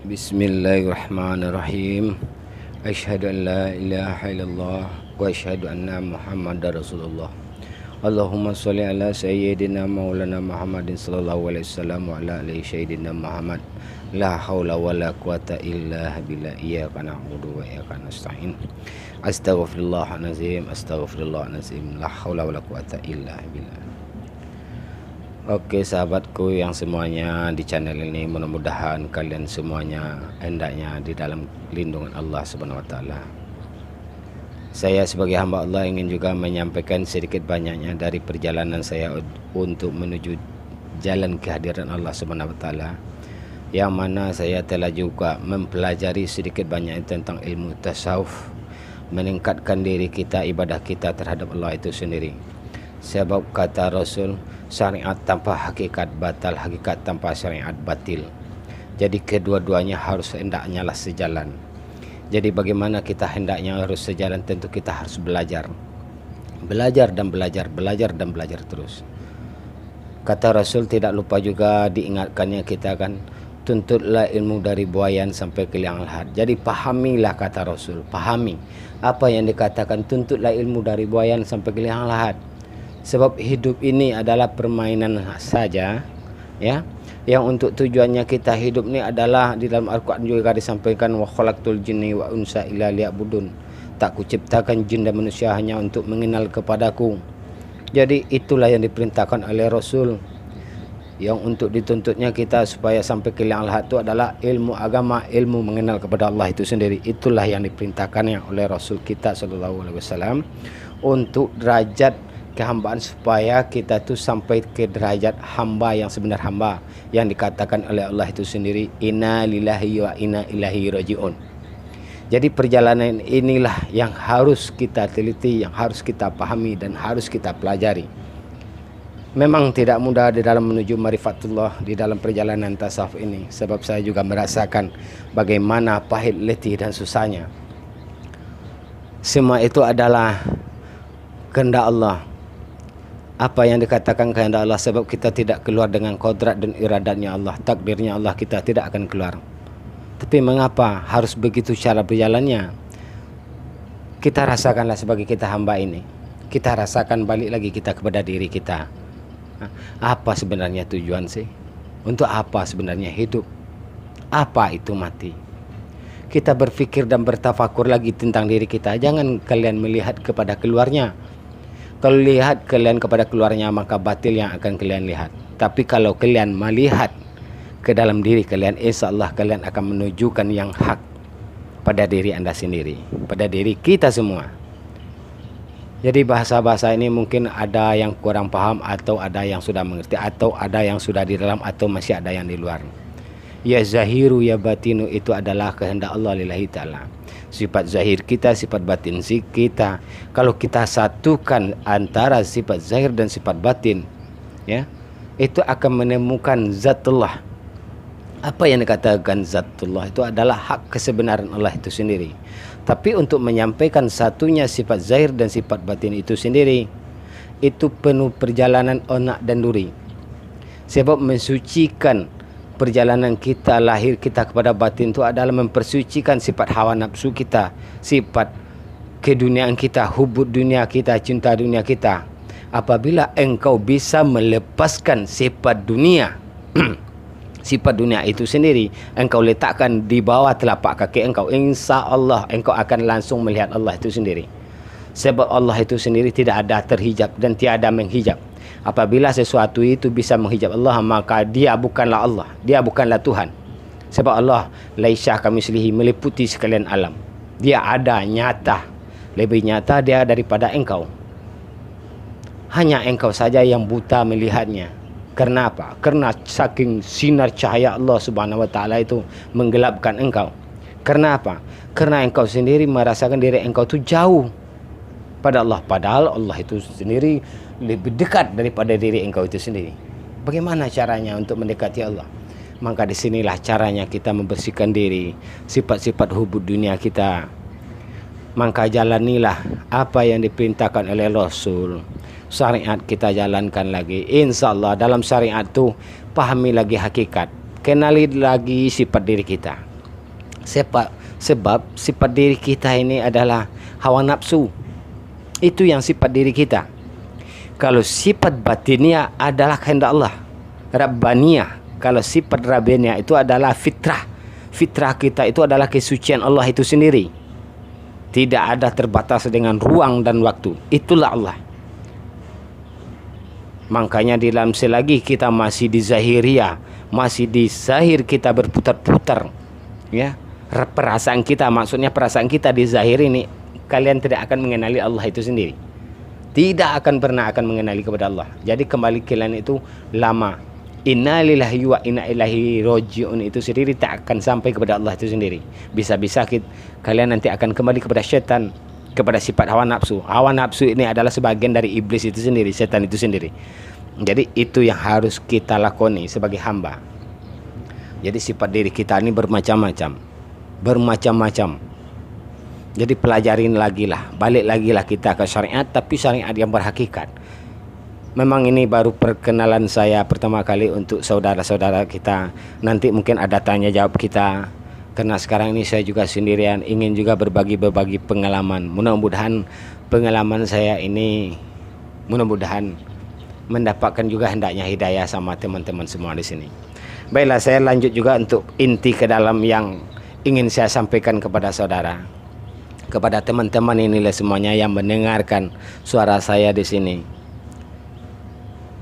Bismillahirrahmanirrahim. Asyhadu an la ilaha illallah wa asyhadu anna Muhammadar Rasulullah. Allahumma sholli ala sayyidina maulana Muhammadin sallallahu alaihi wasallam wa ala ali sayyidina Muhammad. La haula wala quwata illa billah. Iyyaka na'budu wa iyyaka nasta'in. Astaghfirullahalazim, astaghfirullahalazim. La haula wala quwata illa billah. Oke sahabatku yang semuanya di channel ini, mudah-mudahan kalian semuanya hendaknya di dalam lindungan Allah Subhanahu wa taala. Saya sebagai hamba Allah ingin juga menyampaikan sedikit banyaknya dari perjalanan saya untuk menuju jalan kehadiran Allah Subhanahu wa taala, yang mana saya telah juga mempelajari sedikit banyak tentang ilmu tasawuf, meningkatkan diri kita, ibadah kita terhadap Allah itu sendiri. Sebab kata Rasul, syariat tanpa hakikat batal, hakikat tanpa syariat batil. Jadi kedua-duanya harus hendaknya lah sejalan. Jadi bagaimana kita hendaknya harus sejalan? Tentu kita harus belajar. Belajar dan belajar, belajar dan belajar terus. Kata Rasul tidak lupa juga diingatkannya kita kan, tuntutlah ilmu dari buayan sampai ke liang lahat. Jadi pahamilah kata Rasul, pahami apa yang dikatakan, tuntutlah ilmu dari buayan sampai ke liang lahat. Sebab hidup ini adalah permainan saja, ya. Yang untuk tujuannya kita hidup ini adalah di dalam Al-Quran juga disampaikan, wa khalaqtul jinni wa unsa illa liya'budun. Tak kuciptakan jin dan manusia hanya untuk mengenal kepadaku. Jadi itulah yang diperintahkan oleh Rasul. Yang untuk dituntutnya kita supaya sampai ke liang lahat itu adalah ilmu agama, ilmu mengenal kepada Allah itu sendiri. Itulah yang diperintahkannya oleh Rasul kita sallallahu alaihi wasallam untuk derajat kehambaan, supaya kita tuh sampai ke derajat hamba yang sebenar hamba, yang dikatakan oleh Allah itu sendiri, inna lillahi wa inna ilaihi rajiun. Jadi perjalanan inilah yang harus kita teliti, yang harus kita pahami dan harus kita pelajari. Memang tidak mudah di dalam menuju marifatullah, di dalam perjalanan tasawuf ini. Sebab saya juga merasakan bagaimana pahit, letih dan susahnya. Semua itu adalah kehendak Allah. Apa yang dikatakan kehendak Allah, sebab kita tidak keluar dengan kodrat dan iradatnya Allah, takdirnya Allah, kita tidak akan keluar. Tapi mengapa harus begitu cara berjalannya? Kita rasakanlah sebagai kita hamba ini. Kita rasakan balik lagi kita kepada diri kita. Apa sebenarnya tujuan sih? Untuk apa sebenarnya hidup? Apa itu mati? Kita berpikir dan bertafakur lagi tentang diri kita. Jangan kalian melihat kepada keluarnya. Kalau lihat kalian kepada keluarnya, maka batil yang akan kalian lihat. Tapi kalau kalian melihat ke dalam diri kalian, insya Allah kalian akan menunjukkan yang hak pada diri anda sendiri, pada diri kita semua. Jadi bahasa-bahasa ini mungkin ada yang kurang paham, atau ada yang sudah mengerti, atau ada yang sudah di dalam, atau masih ada yang di luar. Ya zahiru ya batinu, itu adalah kehendak Allah lillahi ta'ala. Sifat zahir kita, sifat batin kita. Kalau kita satukan antara sifat zahir dan sifat batin, ya, itu akan menemukan zatullah. Apa yang dikatakan zatullah itu adalah hak kesebenaran Allah itu sendiri. Tapi untuk menyampaikan satunya sifat zahir dan sifat batin itu sendiri, itu penuh perjalanan onak dan duri. Sebab mensucikan perjalanan kita, lahir kita kepada batin itu adalah mempersucikan sifat hawa nafsu kita, sifat keduniaan kita, hubud dunia kita, cinta dunia kita. Apabila engkau bisa melepaskan sifat dunia, sifat dunia itu sendiri, engkau letakkan di bawah telapak kaki engkau, insya Allah engkau akan langsung melihat Allah itu sendiri. Sebab Allah itu sendiri tidak ada terhijab dan tiada menghijab. Apabila sesuatu itu bisa menghijab Allah, maka dia bukanlah Allah, dia bukanlah Tuhan. Sebab Allah laisa kamitslihi, meliputi sekalian alam. Dia ada, nyata, lebih nyata dia daripada engkau. Hanya engkau saja yang buta melihatnya. Karena apa? Karena saking sinar cahaya Allah Subhanahu wa taala itu menggelapkan engkau. Karena apa? Karena engkau sendiri merasakan diri engkau itu jauh pada Allah, padahal Allah itu sendiri lebih dekat daripada diri engkau itu sendiri. Bagaimana caranya untuk mendekati Allah? Maka disinilah caranya kita membersihkan diri, sifat-sifat hubud dunia kita. Maka jalanilah apa yang diperintahkan oleh Rasul. Syariat kita jalankan lagi. Insya Allah dalam syariat itu pahami lagi hakikat, kenali lagi sifat diri kita. Sebab sifat diri kita ini adalah hawa nafsu. Itu yang sifat diri kita. Kalau sifat batinnya adalah kehendak Allah, Rabbaniyah. Kalau sifat Rabbaniyah itu adalah fitrah. Fitrah kita itu adalah kesucian Allah itu sendiri. Tidak ada terbatas dengan ruang dan waktu. Itulah Allah. Makanya di dalam selagi kita masih di zahiriyah, masih di zahir kita berputar-putar, ya, perasaan kita, maksudnya perasaan kita di zahir ini, kalian tidak akan mengenali Allah itu sendiri. Tidak akan pernah akan mengenali kepada Allah. Jadi kembali kalian itu lama. Inna lillahi wa inna ilaihi raji'un itu sendiri tak akan sampai kepada Allah itu sendiri. Bisa-bisa kalian nanti akan kembali kepada syaitan, kepada sifat hawa nafsu. Hawa nafsu ini adalah sebagian dari iblis itu sendiri, setan itu sendiri. Jadi itu yang harus kita lakoni sebagai hamba. Jadi sifat diri kita ini bermacam-macam. Jadi pelajarin lagi lah, balik lagi lah kita ke syariat, tapi syariat yang berhakikat. Memang ini baru perkenalan saya pertama kali untuk saudara-saudara kita. Nanti mungkin ada tanya jawab kita. Karena sekarang ini saya juga sendirian, ingin juga berbagi pengalaman. Mudah-mudahan pengalaman saya ini mudah-mudahan mendapatkan juga hendaknya hidayah sama teman-teman semua di sini. Baiklah, saya lanjut juga untuk inti ke dalam yang ingin saya sampaikan kepada saudara, kepada teman-teman inilah semuanya yang mendengarkan suara saya di sini.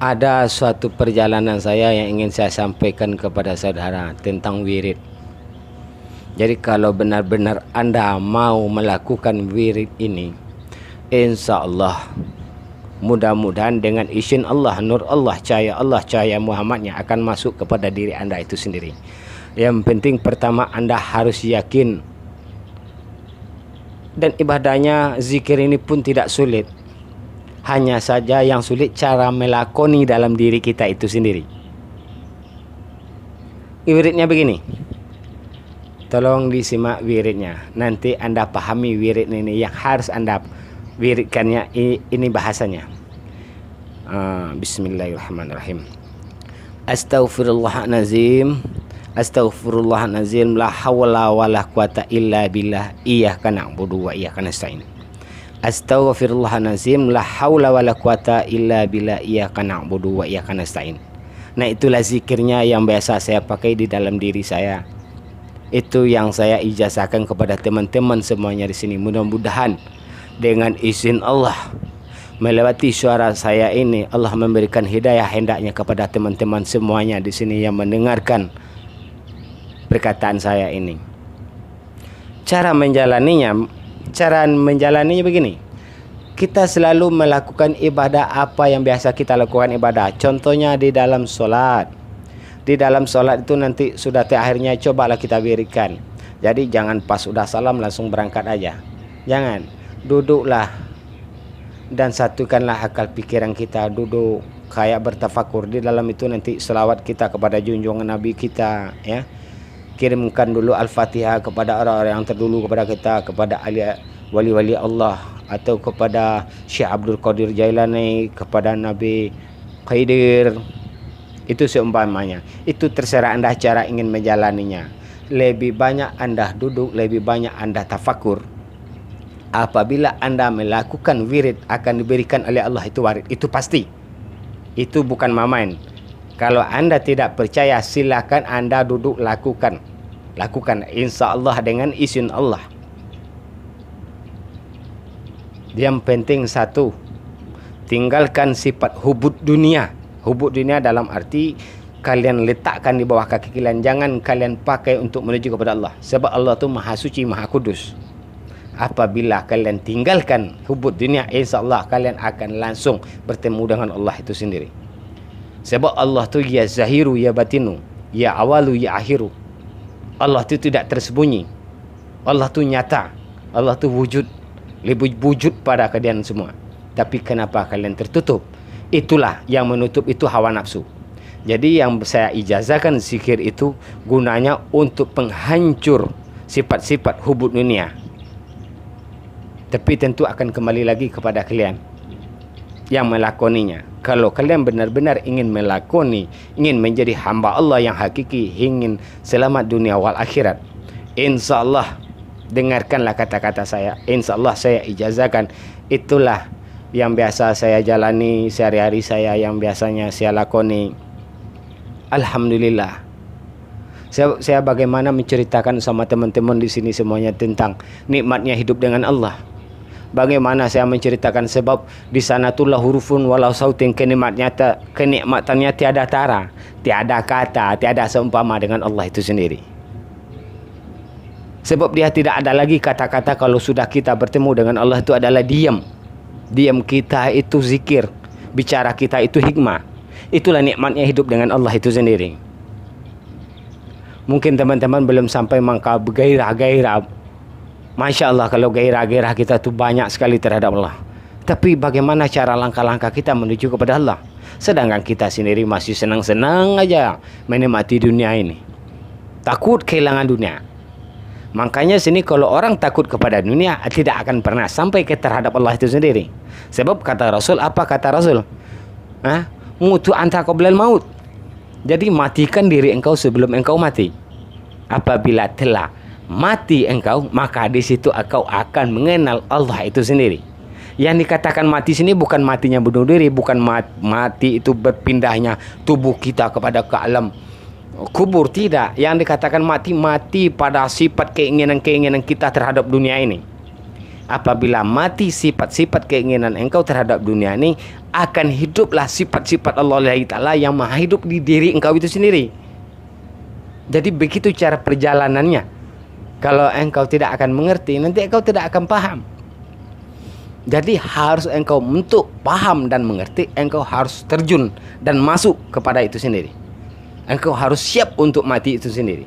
Ada suatu perjalanan saya yang ingin saya sampaikan kepada saudara tentang wirid. Jadi kalau benar-benar Anda mau melakukan wirid ini, insya Allah mudah-mudahan dengan izin Allah, nur Allah, cahaya Muhammadnya akan masuk kepada diri Anda itu sendiri. Yang penting pertama Anda harus yakin. Dan ibadahnya zikir ini pun tidak sulit. Hanya saja yang sulit cara melakoni dalam diri kita itu sendiri. Wiridnya begini. Tolong disimak wiridnya. Nanti Anda pahami wirid ini yang harus Anda wiridkannya. Ini bahasanya. Bismillahirrahmanirrahim. Astaghfirullahalazim. Astaghfirullahalazim. La hawla wa la quwata illa billah. Iyyaka na'budu wa iyyaka nasta'in. Astaghfirullahalazim. La haula wa la quwata illa billah. Iyyaka na'budu wa iyyaka nasta'in. Nah, itulah zikirnya yang biasa saya pakai di dalam diri saya. Itu yang saya ijazahkan kepada teman-teman semuanya di sini. Mudah-mudahan dengan izin Allah melewati suara saya ini, Allah memberikan hidayah hendaknya kepada teman-teman semuanya di sini yang mendengarkan perkataan saya ini. Cara menjalaninya begini. Kita selalu melakukan ibadah apa yang biasa kita lakukan ibadah. Contohnya di dalam solat. Di dalam solat itu nanti sudah akhirnya cobalah kita wiridkan. Jadi jangan pas udah salam langsung berangkat aja. Jangan. Duduklah dan satukanlah akal pikiran kita. Duduk kayak bertafakur. Di dalam itu nanti selawat kita kepada junjungan Nabi kita, ya. Kirimkan dulu Al-Fatihah kepada orang-orang yang terdulu kepada kita, kepada wali-wali Allah, atau kepada Syekh Abdul Qadir Jailani, kepada Nabi Khidir. Itu seumpamanya. Itu terserah Anda cara ingin menjalaninya. Lebih banyak Anda duduk, lebih banyak Anda tafakur. Apabila Anda melakukan wirid akan diberikan oleh Allah itu warid. Itu pasti. Itu bukan main. Kalau Anda tidak percaya, silakan Anda duduk lakukan. Lakukan, insya Allah dengan izin Allah. Yang penting satu, tinggalkan sifat hubud dunia. Hubud dunia dalam arti kalian letakkan di bawah kaki kalian. Jangan kalian pakai untuk menuju kepada Allah. Sebab Allah itu maha suci, maha kudus. Apabila kalian tinggalkan hubud dunia, insya Allah kalian akan langsung bertemu dengan Allah itu sendiri. Sebab Allah tu ya zahiru ya batinu, ya awalu ya akhiru. Allah tu tidak tersembunyi. Allah tu nyata. Allah tu wujud. Lebih wujud pada kalian semua. Tapi kenapa kalian tertutup? Itulah yang menutup itu hawa nafsu. Jadi yang saya ijazahkan zikir itu gunanya untuk penghancur sifat-sifat hubud dunia. Tapi tentu akan kembali lagi kepada kalian yang melakoninya. Kalau kalian benar-benar ingin melakoni, ingin menjadi hamba Allah yang hakiki, ingin selamat dunia wal akhirat, insya Allah dengarkanlah kata-kata saya, insya Allah saya ijazahkan. Itulah yang biasa saya jalani sehari-hari saya, yang biasanya saya lakoni. Alhamdulillah. Saya bagaimana menceritakan sama teman-teman di sini semuanya tentang nikmatnya hidup dengan Allah. Bagaimana saya menceritakan sebab di sana tulah hurufun walau sautin, kenikmatannya tiada tara, tiada kata, tiada seumpama dengan Allah itu sendiri. Sebab dia tidak ada lagi kata-kata. Kalau sudah kita bertemu dengan Allah itu adalah diam. Diam kita itu zikir, bicara kita itu hikmah. Itulah nikmatnya hidup dengan Allah itu sendiri. Mungkin teman-teman belum sampai mangka gairah-gairah. Masya Allah kalau gairah-gairah kita tuh banyak sekali terhadap Allah. Tapi bagaimana cara langkah-langkah kita menuju kepada Allah? Sedangkan kita sendiri masih senang-senang aja menikmati dunia ini. Takut kehilangan dunia. Makanya sini kalau orang takut kepada dunia tidak akan pernah sampai ke terhadap Allah itu sendiri. Sebab kata Rasul, apa kata Rasul? Mutu anta qoblal maut. Jadi matikan diri engkau sebelum engkau mati. Apabila telah mati engkau, maka di situ engkau akan mengenal Allah itu sendiri. Yang dikatakan mati sini bukan matinya bunuh diri, bukan mati itu berpindahnya tubuh kita kepada ke alam kubur, tidak. Yang dikatakan mati pada sifat keinginan-keinginan kita terhadap dunia ini. Apabila mati sifat-sifat keinginan engkau terhadap dunia ini, akan hiduplah sifat-sifat Allah Ta'ala yang maha hidup di diri engkau itu sendiri. Jadi begitu cara perjalanannya. Kalau engkau tidak akan mengerti, nanti engkau tidak akan paham. Jadi harus engkau untuk paham dan mengerti, engkau harus terjun dan masuk kepada itu sendiri. Engkau harus siap untuk mati itu sendiri.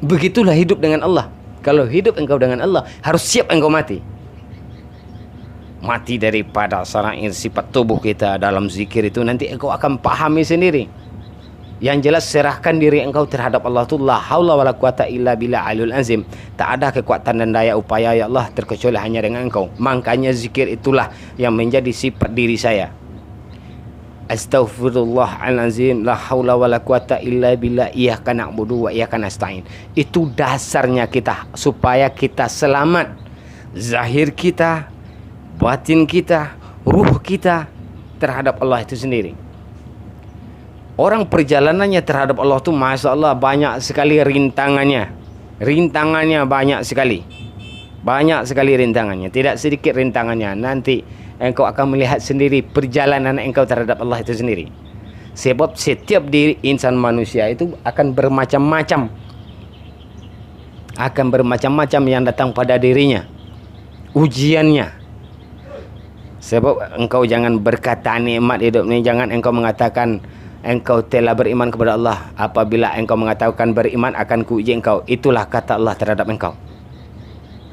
Begitulah hidup dengan Allah. Kalau hidup engkau dengan Allah, harus siap engkau mati. Mati daripada sarair sifat tubuh kita dalam zikir itu, nanti engkau akan pahami sendiri. Yang jelas serahkan diri engkau terhadap Allah itu la haula wala quwata illa billah alul azim. Tak ada kekuatan dan daya upaya ya Allah terkecuali hanya dengan engkau. Makanya zikir itulah yang menjadi sifat diri saya. Astaghfirullahalazim, la haula wala quwata illa billah, iyyaka na'budu wa iyyaka nasta'in. Itu dasarnya kita supaya kita selamat. Zahir kita, batin kita, ruh kita terhadap Allah itu sendiri. Orang perjalanannya terhadap Allah itu Masya Allah banyak sekali rintangannya. Rintangannya banyak sekali. Banyak sekali rintangannya. Tidak sedikit rintangannya. Nanti engkau akan melihat sendiri perjalanan engkau terhadap Allah itu sendiri. Sebab setiap diri insan manusia itu akan bermacam-macam. Akan bermacam-macam yang datang pada dirinya. Ujiannya. Sebab engkau jangan berkata nikmat hidup ini, jangan engkau mengatakan engkau telah beriman kepada Allah. Apabila engkau mengatakan beriman, akan kuuji engkau. Itulah kata Allah terhadap engkau.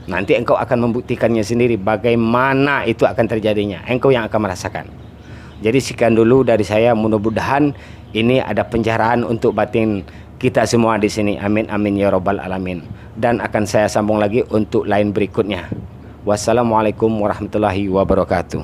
Nanti engkau akan membuktikannya sendiri bagaimana itu akan terjadinya. Engkau yang akan merasakan. Jadi sekian dulu dari saya. Mudah-mudahan ini ada pencerahan untuk batin kita semua di sini. Amin amin ya rabbal alamin. Dan akan saya sambung lagi untuk lain berikutnya. Wassalamualaikum warahmatullahi wabarakatuh.